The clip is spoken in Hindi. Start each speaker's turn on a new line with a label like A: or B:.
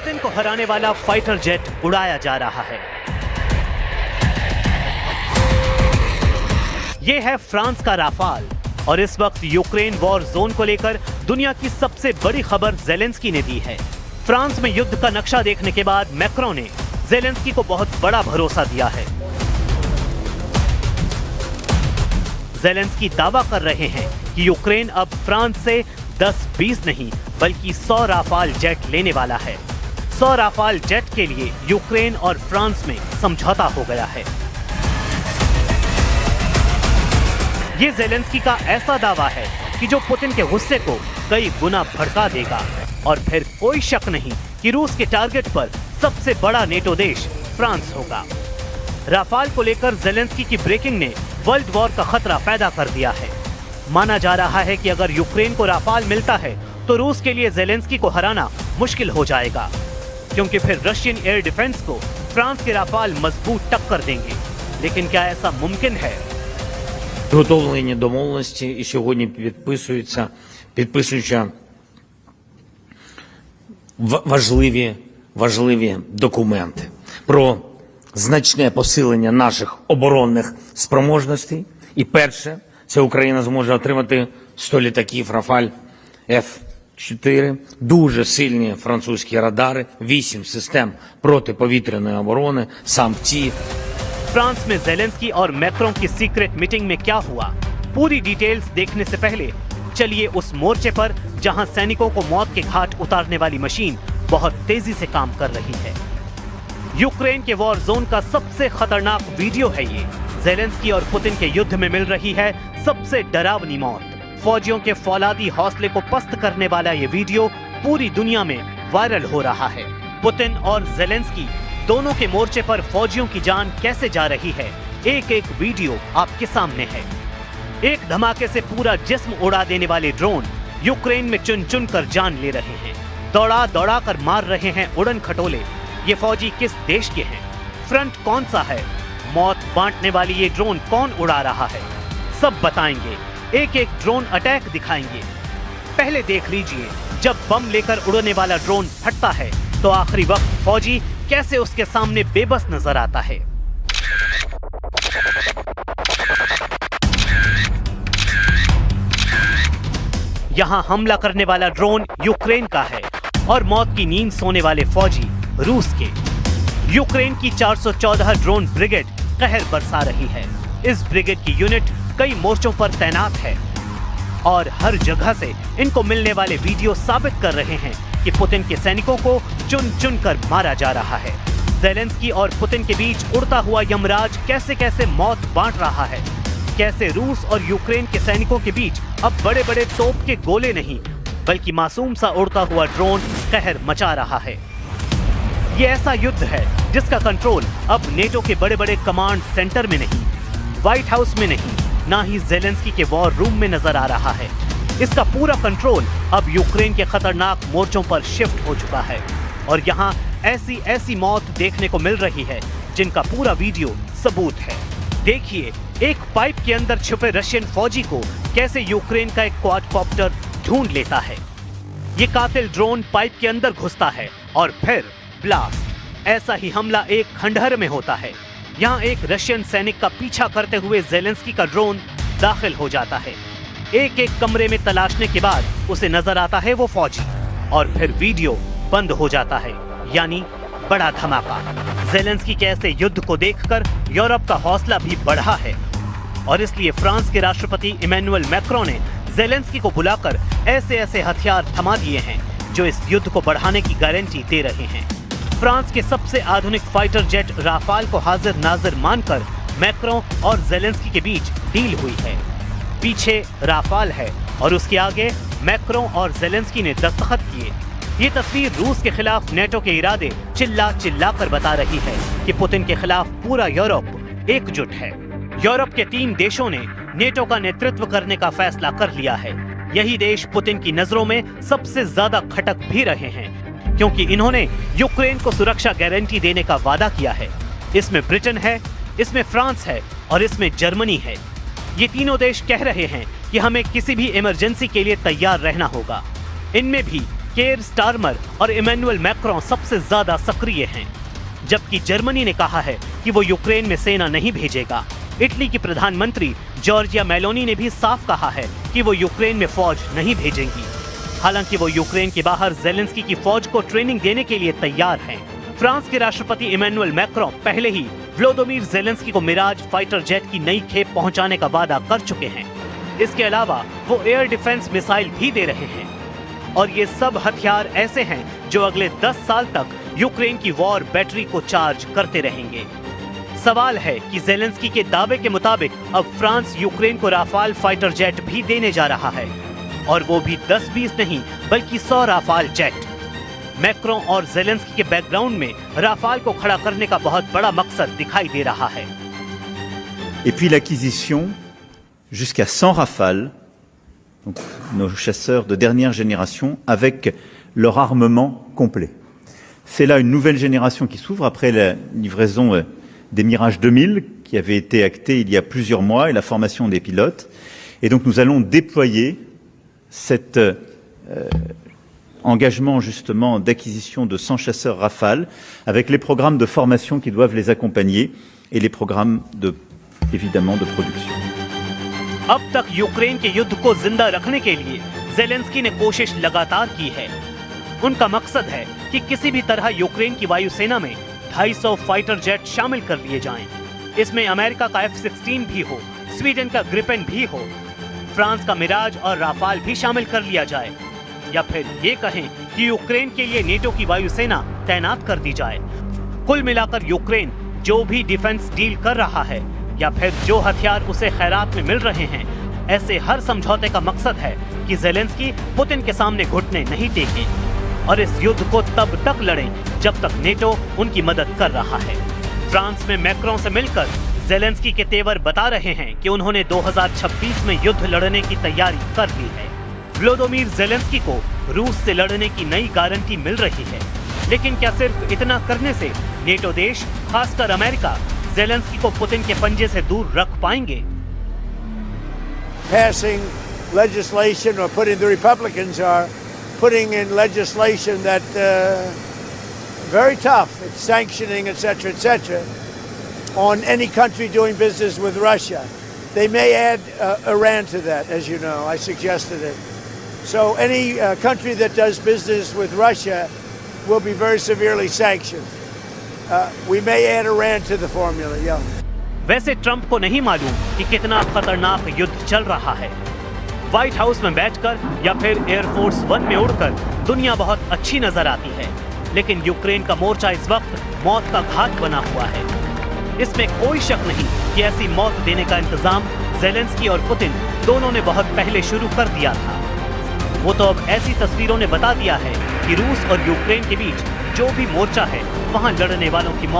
A: पुतिन को हराने वाला फाइटर जेट उड़ाया जा रहा है। ये है फ्रांस का राफाल और इस वक्त यूक्रेन वॉर जोन को लेकर दुनिया की सबसे बड़ी खबर ज़ेलेंस्की ने दी है। फ्रांस में युद्ध का नक्शा देखने के बाद मैक्रों ने ज़ेलेंस्की को बहुत बड़ा भरोसा दिया है। ज़ेलेंस्की दावा कर रहे हैं कि यूक्रेन अब फ्रांस से 10-20 नहीं बल्कि 100 राफाल जेट लेने वाला है। 100 राफाल जेट के लिए यूक्रेन और फ्रांस में समझौता हो गया है। ये ज़ेलेंस्की का ऐसा दावा है कि जो पुतिन के गुस्से को कई गुना भड़का देगा और फिर कोई शक नहीं कि रूस के टारगेट पर सबसे बड़ा नेटो देश फ्रांस होगा। राफाल को लेकर ज़ेलेंस्की की ब्रेकिंग ने वर्ल्ड वॉर का खतरा पैदा कर दिया है। माना जा रहा है कि अगर यूक्रेन को राफाल मिलता है तो रूस के लिए ज़ेलेंस्की को हराना मुश्किल हो जाएगा, क्योंकि फिर रशियन एयर डिफेंस को फ्रांस के राफाल मजबूत टक्कर देंगे। लेकिन क्या ऐसा मुमकिन है?
B: Підготовлені домовленості і сьогодні підписуються важливі документи про значне посилення наших оборонних спроможностей. І перше, це Україна зможе отримати 100 літаків Рафаль F-4, дуже сильні французькі радари, 8 систем протиповітряної оборони, САМ-Т.
A: फ्रांस में ज़ेलेंस्की और मैक्रों की सीक्रेट मीटिंग में क्या हुआ, पूरी डिटेल्स देखने से पहले चलिए उस मोर्चे पर जहां सैनिकों को मौत के घाट उतारने वाली मशीन बहुत तेजी से काम कर रही है। यूक्रेन के वॉर जोन का सबसे खतरनाक वीडियो है ये। ज़ेलेंस्की और पुतिन के युद्ध में मिल रही है सबसे डरावनी मौत। फौजियों के फौलादी हौसले को पस्त करने वाला ये वीडियो पूरी दुनिया में वायरल हो रहा है। पुतिन और ज़ेलेंस्की दोनों के मोर्चे पर फौजियों की जान कैसे जा रही है, एक एक वीडियो आपके सामने है। एक धमाके से पूरा जिस्म उड़ा देने वाले ड्रोन यूक्रेन में चुन चुन कर जान ले रहे हैं। दौड़ा दौड़ा कर मार रहे हैं उड़न खटोले। ये फौजी किस देश के हैं? फ्रंट कौन सा है? मौत बांटने वाली ये ड्रोन कौन उड़ा रहा है? सब बताएंगे, एक एक ड्रोन अटैक दिखाएंगे। पहले देख लीजिए, जब बम लेकर उड़ने वाला ड्रोन फटता है तो आखिरी वक्त फौजी कैसे उसके सामने बेबस नजर आता है। यहां हमला करने वाला ड्रोन यूक्रेन का है और मौत की नींद सोने वाले फौजी रूस के। यूक्रेन की 414 ड्रोन ब्रिगेड कहर बरसा रही है। इस ब्रिगेड की यूनिट कई मोर्चों पर तैनात है और हर जगह से इनको मिलने वाले वीडियो साबित कर रहे हैं कि पुतिन के सैनिकों को चुन चुन कर मारा जा रहा है। ज़ेलेंस्की और पुतिन के बीच उड़ता हुआ यमराज कैसे कैसे मौत बांट रहा है। कैसे रूस और यूक्रेन के सैनिकों के बीच अब बड़े बड़े तोप के गोले नहीं बल्कि मासूम सा उड़ता हुआ ड्रोन कहर मचा रहा है। ये ऐसा युद्ध है जिसका कंट्रोल अब नेटो के बड़े बड़े कमांड सेंटर में नहीं, व्हाइट हाउस में नहीं, ना ही ज़ेलेंस्की के वॉर रूम में नजर आ रहा है। इसका पूरा कंट्रोल अब यूक्रेन के खतरनाक मोर्चों पर शिफ्ट हो चुका है और यहाँ ऐसी ऐसी मौत देखने को मिल रही है जिनका पूरा वीडियो सबूत है। देखिए, एक पाइप के अंदर छुपे रशियन फौजी को कैसे यूक्रेन का एक क्वाडकॉप्टर ढूंढ लेता है। ये कातिल ड्रोन पाइप के अंदर घुसता है और फिर ब्लास्ट। ऐसा ही हमला एक खंडहर में होता है। यहाँ एक रशियन सैनिक का पीछा करते हुए ज़ेलेंस्की का ड्रोन दाखिल हो जाता है। एक एक कमरे में तलाशने के बाद उसे नजर आता है वो फौजी और फिर वीडियो बंद हो जाता है, यानी बड़ा धमाका। ज़ेलेंस्की के ऐसे युद्ध को देखकर यूरोप का हौसला भी बढ़ा है और इसलिए फ्रांस के राष्ट्रपति इमैनुअल मैक्रों ने ज़ेलेंस्की को बुलाकर ऐसे ऐसे हथियार थमा दिए हैं जो इस युद्ध को बढ़ाने की गारंटी दे रहे हैं। फ्रांस के सबसे आधुनिक फाइटर जेट राफाल को हाजिर नाजिर मानकर मैक्रों और ज़ेलेंस्की के बीच डील हुई है। पीछे राफाल है और उसके आगे मैक्रों और ज़ेलेंस्की ने दस्तखत किए। ये तस्वीर रूस के खिलाफ नेटो के इरादे चिल्ला चिल्ला कर बता रही है कि पुतिन के खिलाफ पूरा यूरोप एकजुट है। यूरोप के 3 देशों ने नेटो का नेतृत्व करने का फैसला कर लिया है। यही देश पुतिन की नजरों में सबसे ज्यादा खटक भी रहे हैं, क्योंकि इन्होंने यूक्रेन को सुरक्षा गारंटी देने का वादा किया है। इसमें ब्रिटेन है, इसमें फ्रांस है और इसमें जर्मनी है। ये तीनों देश कह रहे हैं कि हमें किसी भी इमरजेंसी के लिए तैयार रहना होगा। इनमें भी केयर स्टारमर और इमैनुअल मैक्रों सबसे ज्यादा सक्रिय हैं, जबकि जर्मनी ने कहा है कि वो यूक्रेन में सेना नहीं भेजेगा। इटली की प्रधानमंत्री जॉर्जिया मेलोनी ने भी साफ कहा है कि वो यूक्रेन में फौज नहीं भेजेंगी। हालांकि वो यूक्रेन के बाहर जेलेंस्की की फौज को ट्रेनिंग देने के लिए तैयार हैं। फ्रांस के राष्ट्रपति इमैनुअल मैक्रों पहले ही व्लादिमीर जेलेंस्की को मिराज फाइटर जेट की नई खेप पहुंचाने का वादा कर चुके हैं। इसके अलावा वो एयर डिफेंस मिसाइल भी दे रहे हैं और ये सब हथियार ऐसे हैं जो अगले 10 साल तक यूक्रेन की वॉर बैटरी को चार्ज करते रहेंगे। सवाल है कि जेलेंस्की के दावे के मुताबिक अब फ्रांस यूक्रेन को राफाल फाइटर जेट भी देने जा रहा है, और वो भी 10-20 नहीं बल्कि 100 राफाल जेट। मैक्रों और जेलेंस्की के बैकग्राउंड में राफाल को खड़ा करने का बहुत बड़ा मकसद दिखाई दे रहा है।
C: Et puis l'acquisition jusqu'à 100 rafales, donc nos chasseurs de dernière génération, avec leur armement complet. C'est là une nouvelle génération qui s'ouvre après la livraison des Mirage 2000 qui avait été actée il y a plusieurs mois et la formation des pilotes. Et donc nous allons déployer cet engagement justement d'acquisition de 100 chasseurs Rafale avec les programmes de formation qui doivent les accompagner et les programmes évidemment de production.
A: अब तक यूक्रेन के युद्ध को जिंदा रखने के लिए जेलेंस्की ने कोशिश लगातार की है। उनका मकसद है कि किसी भी तरह यूक्रेन की वायुसेना में 250 फाइटर जेट शामिल कर लिए जाएं। इसमें अमेरिका का F-16 भी हो, स्वीडन का ग्रिपेन भी हो, फ्रांस का मिराज और राफाल भी शामिल कर लिया जाए, या फिर ये कहें कि यूक्रेन के लिए नेटो की वायुसेना तैनात कर दी जाए। कुल मिलाकर यूक्रेन जो भी डिफेंस डील कर रहा है या फिर जो हथियार उसे खैरात में मिल रहे हैं, ऐसे हर समझौते का मकसद है कि जेलेंस्की पुतिन के सामने घुटने नहीं टेकें और इस युद्ध को तब तक लड़ें जब तक नेटो उनकी मदद कर रहा है। फ्रांस में मैक्रों से मिलकर जेलेंस्की के तेवर बता रहे हैं कि उन्होंने 2026 में युद्ध लड़ने की तैयारी कर ली है। व्लादिमीर जेलेंस्की को रूस से लड़ने की नई गारंटी मिल रही है, लेकिन क्या सिर्फ इतना करने से नेटो देश, खासकर अमेरिका, जेलेंस्की को पुतिन के पंजे से दूर रख पाएंगे?
D: Passing legislation, or the Republicans are putting in legislation that very tough. It's sanctioning, etc., on any country doing business with Russia. They may add Iran to that, as you know. I suggested it. So any country that does business with Russia will be very severely sanctioned. We may add Iran to the formula, yeah.
A: वैसे ट्रंप को नहीं मालूम कि कितना खतरनाक युद्ध चल रहा है। व्हाइट हाउस में बैठकर या फिर एयरफोर्स 1 में उड़कर दुनिया बहुत अच्छी नजर आती है, लेकिन यूक्रेन का मोर्चा इस वक्त मौत का घाट बना हुआ है। इसमें कोई शक नहीं कि ऐसी मौत देने का इंतजाम जेलेंस्की और पुतिन दोनों ने बहुत पहले शुरू कर दिया था। वो तो अब ऐसी तस्वीरों ने बता दिया है कि रूस और यूक्रेन के बीच जो भी मोर्चा है, वहां लड़ने वालों की मौत